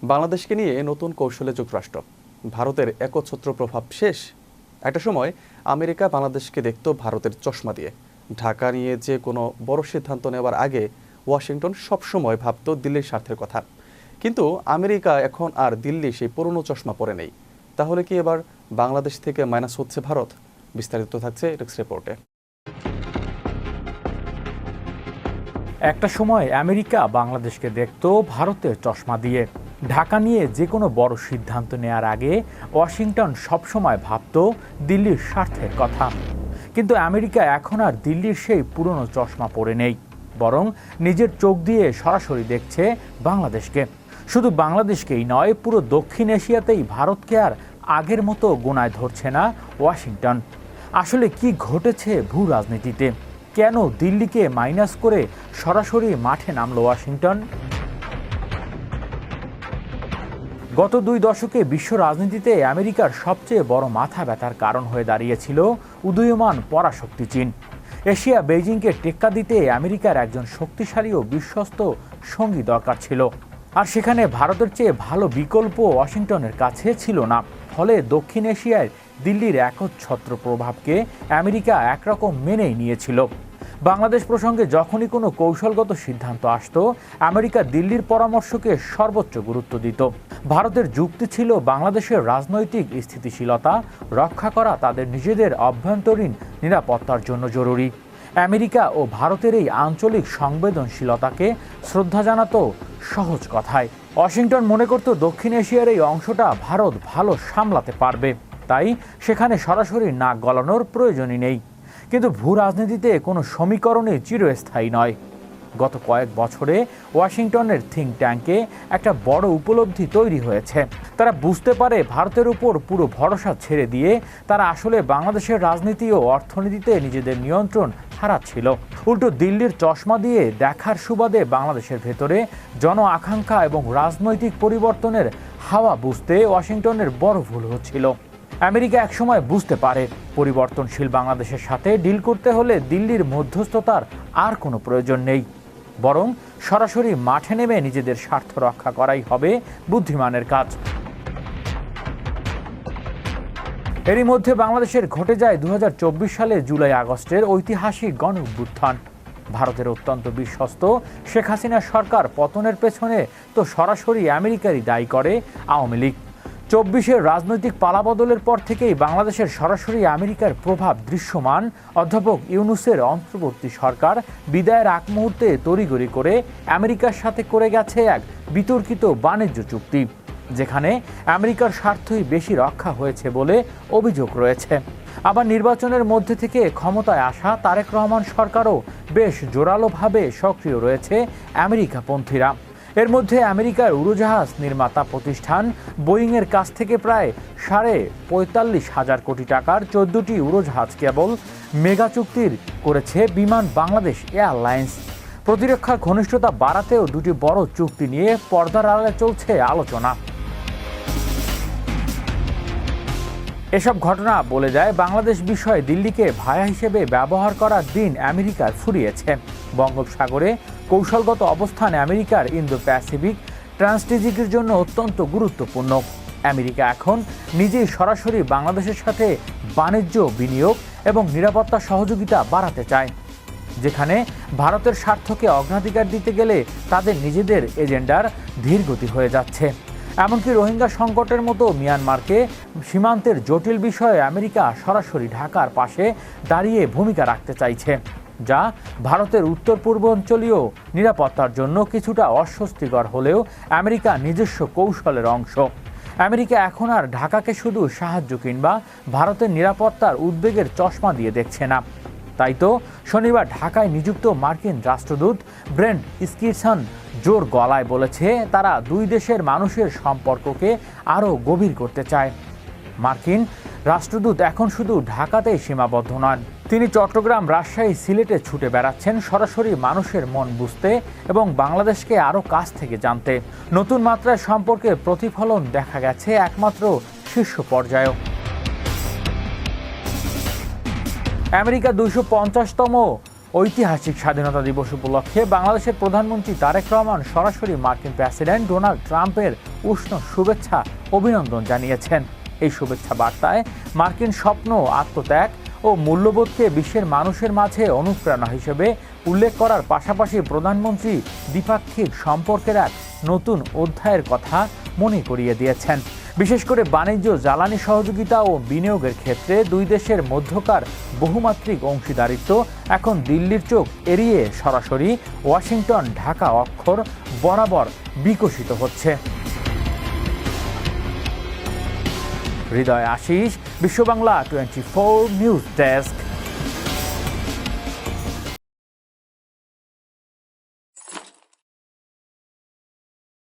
বাংলাদেশকে নিয়ে নতুন কৌশলে যুক্তরাষ্ট্র। ভারতের একচ্ছত্র প্রভাব শেষ। একটা সময় আমেরিকা বাংলাদেশকে দেখত ভারতের চশমা দিয়ে। ঢাকা নিয়ে যে কোনো বড় সিদ্ধান্ত নেওয়ার আগে ওয়াশিংটন সবসময় ভাবত দিল্লির স্বার্থের কথা। কিন্তু আমেরিকা এখন আর দিল্লি সেই পুরনো চশমা পরে নেই। তাহলে কি এবার বাংলাদেশ থেকে মাইনাস হচ্ছে ভারত? বিস্তারিত থাকছে ডেস্ক রিপোর্টে। একটা সময় আমেরিকা বাংলাদেশকে দেখত ভারতের চশমা দিয়ে। ঢাকা নিয়ে যে কোনো বড় সিদ্ধান্ত নেয়ার আগে ওয়াশিংটন সবসময় ভাবত দিল্লির স্বার্থের কথা। কিন্তু আমেরিকা এখন আর দিল্লির সেই পুরনো চশমা পরে নেই, বরং নিজের চোখ দিয়ে সরাসরি দেখছে বাংলাদেশকে। শুধু বাংলাদেশকেই নয়, পুরো দক্ষিণ এশিয়াতেই ভারতকে আর আগের মতো গোনায় ধরছে না ওয়াশিংটন। আসলে কি ঘটেছে ভূ রাজনীতিতে? কেন দিল্লিকে মাইনাস করে সরাসরি মাঠে নামলো ওয়াশিংটন? গত 2 দশকে বিশ্ব রাজনীতিতে আমেরিকার সবচেয়ে বড় মাথা ব্যথার কারণ হয়ে দাঁড়িয়েছিল উদীয়মান পরাশক্তি চীন। এশিয়া বেইজিংকে টেক্কা দিতে আমেরিকার একজন শক্তিশালী ও বিশ্বস্ত সঙ্গী দরকার ছিল, আর সেখানে ভারতের চেয়ে ভালো বিকল্প ওয়াশিংটনের কাছে ছিল না। ফলে দক্ষিণ এশিয়ায় দিল্লির একচ্ছত্র প্রভাবকে আমেরিকা একরকম মেনেই নিয়েছিল। বাংলাদেশ প্রসঙ্গে যখনই কোনো কৌশলগত সিদ্ধান্ত আসত, আমেরিকা দিল্লির পরামর্শকে সর্বোচ্চ গুরুত্ব দিত। ভারতের যুক্তি ছিল বাংলাদেশের রাজনৈতিক স্থিতিশীলতা রক্ষা করা তাদের নিজেদের অভ্যন্তরীণ নিরাপত্তার জন্য জরুরি। আমেরিকা ও ভারতের এই আঞ্চলিক সংবেদনশীলতাকে শ্রদ্ধা জানাতো সহজ কথায়। ওয়াশিংটন মনে করত দক্ষিণ এশিয়ার এই অংশটা ভারত ভালো সামলাতে পারবে, তাই সেখানে সরাসরি নাক গলানোর প্রয়োজনই নেই। কিন্তু ভূ রাজনীতিতে কোনো সমীকরণই চিরস্থায়ী নয়। গত কয়েক বছরে ওয়াশিংটনের থিঙ্ক ট্যাঙ্কে একটা বড় উপলব্ধি তৈরি হয়েছে। তারা বুঝতে পারে ভারতের উপর পুরো ভরসা ছেড়ে দিয়ে তারা আসলে বাংলাদেশের রাজনীতি ও অর্থনীতিতে নিজেদের নিয়ন্ত্রণ হারাচ্ছিল। উল্টো দিল্লির চশমা দিয়ে দেখার সুবাদে বাংলাদেশের ভেতরে জন আকাঙ্ক্ষা এবং রাজনৈতিক পরিবর্তনের হাওয়া বুঝতে ওয়াশিংটনের বড় ভুল হচ্ছিল। আমেরিকা একসময় বুঝতে পারে পরিবর্তনশীল বাংলাদেশের সাথে ডিল করতে হলে দিল্লির মধ্যস্থতার আর কোনো প্রয়োজন নেই, বরং সরাসরি মাঠে নেমে নিজেদের স্বার্থ রক্ষা করাই হবে বুদ্ধিমানের কাজ। এরই মধ্যে বাংলাদেশের ঘটে যায় 2024 সালে জুলাই আগস্টের ঐতিহাসিক গণ অভ্যুত্থান। ভারতের অত্যন্ত বিশ্বস্ত শেখ হাসিনা সরকার পতনের পেছনে তো সরাসরি আমেরিকারই দায়ী করে আওয়ামী লীগ। 24-এর রাজনৈতিক পালাবদলের পর থেকেই বাংলাদেশের সরাসরি আমেরিকার প্রভাব দৃশ্যমান। অধ্যাপক ইউনূসের অন্তর্বর্তী সরকার বিদায়ের আগ মুহূর্তে তড়িঘড়ি করে আমেরিকার সাথে করে গেছে এক বিতর্কিত বাণিজ্য চুক্তি, যেখানে আমেরিকার স্বার্থই বেশি রক্ষা হয়েছে বলে অভিযোগ রয়েছে। আবার নির্বাচনের মধ্যে থেকে ক্ষমতায় আসা তারেক রহমান সরকারও বেশ জোরালোভাবে সক্রিয় রয়েছে আমেরিকাপন্থীরা। এর মধ্যে আমেরিকার উড়োজাহাজ নির্মাতা প্রতিষ্ঠান বোয়িংয়ের কাছ থেকে প্রায় 45,500 কোটি টাকার 14টি উড়োজাহাজ কেবল মেগা চুক্তির করেছে বিমান বাংলাদেশ এয়ারলাইন্স। প্রতিরক্ষার ঘনিষ্ঠতা বাড়াতেও 2টি বড় চুক্তি নিয়ে পর্দার আড়ালে চলছে আলোচনা। এসব ঘটনা বলে যায় বাংলাদেশ বিষয়ে দিল্লিকে ভায়া হিসেবে ব্যবহার করার দিন আমেরিকার ফুরিয়েছে। বঙ্গোপসাগরে কৌশলগত অবস্থান আমেরিকার ইন্দো প্যাসিফিক ট্রান্সট্রাটেজিকের জন্য অত্যন্ত গুরুত্বপূর্ণ। আমেরিকা এখন নিজেই সরাসরি বাংলাদেশের সাথে বাণিজ্য, বিনিয়োগ এবং নিরাপত্তা সহযোগিতা বাড়াতে চায়, যেখানে ভারতের স্বার্থকে অগ্রাধিকার দিতে গেলে তাদের নিজেদের এজেন্ডার ধীরগতি হয়ে যাচ্ছে। এমনকি রোহিঙ্গা সংকটের মতো মিয়ানমারকে সীমান্তের জটিল বিষয়ে আমেরিকা সরাসরি ঢাকার পাশে দাঁড়িয়ে ভূমিকা রাখতে চাইছে, যা ভারতের উত্তর পূর্বাঞ্চলীয় নিরাপত্তার জন্য কিছুটা অস্বস্তিকর হলেও আমেরিকা নিজস্ব কৌশলের অংশ। আমেরিকা এখন আর ঢাকাকে শুধু সাহায্য কিংবা ভারতের নিরাপত্তার উদ্বেগের চশমা দিয়ে দেখছে না। তাই তো শনিবার ঢাকায় নিযুক্ত মার্কিন রাষ্ট্রদূত ব্রেন্ট স্কিরসন জোর গলায় বলেছে তারা 2 দেশের মানুষের সম্পর্ককে আরও গভীর করতে চায়। মার্কিন রাষ্ট্রদূত এখন শুধু ঢাকাতেই সীমাবদ্ধ নন, তিনি চট্টগ্রাম, রাজশাহী, সিলেটে ছুটে বেড়াচ্ছেন সরাসরি মানুষের মন বুঝতে এবং বাংলাদেশকে আরও কাছ থেকে জানতে। নতুন মাত্রায় সম্পর্কের প্রতিফলন দেখা গেছে একমাত্র শীর্ষ পর্যায়েও। আমেরিকা 250তম ঐতিহাসিক স্বাধীনতা দিবস উপলক্ষে বাংলাদেশের প্রধানমন্ত্রী তারেক রহমান সরাসরি মার্কিন প্রেসিডেন্ট ডোনাল্ড ট্রাম্পের উষ্ণ শুভেচ্ছা অভিনন্দন জানিয়েছেন। এই শুভেচ্ছা বার্তায় মার্কিন স্বপ্ন, আত্মত্যাগ ও মূল্যবোধকে বিশ্বের মানুষের মাঝে অনুপ্রেরণা হিসেবে উল্লেখ করার পাশাপাশি প্রধানমন্ত্রী দ্বিপাক্ষিক সম্পর্কের এক নতুন অধ্যায়ের কথা মনে করিয়ে দিয়েছেন। বিশেষ করে বাণিজ্য, জ্বালানি সহযোগিতা ও বিনিয়োগের ক্ষেত্রে দুই দেশের মধ্যকার বহুমাত্রিক অংশীদারিত্ব এখন দিল্লির চোখ এড়িয়ে সরাসরি ওয়াশিংটন ঢাকা অক্ষর বরাবর বিকশিত হচ্ছে। হৃদয় আশিস, বিশ্ব বাংলা 24 নিউজ ডেস্ক।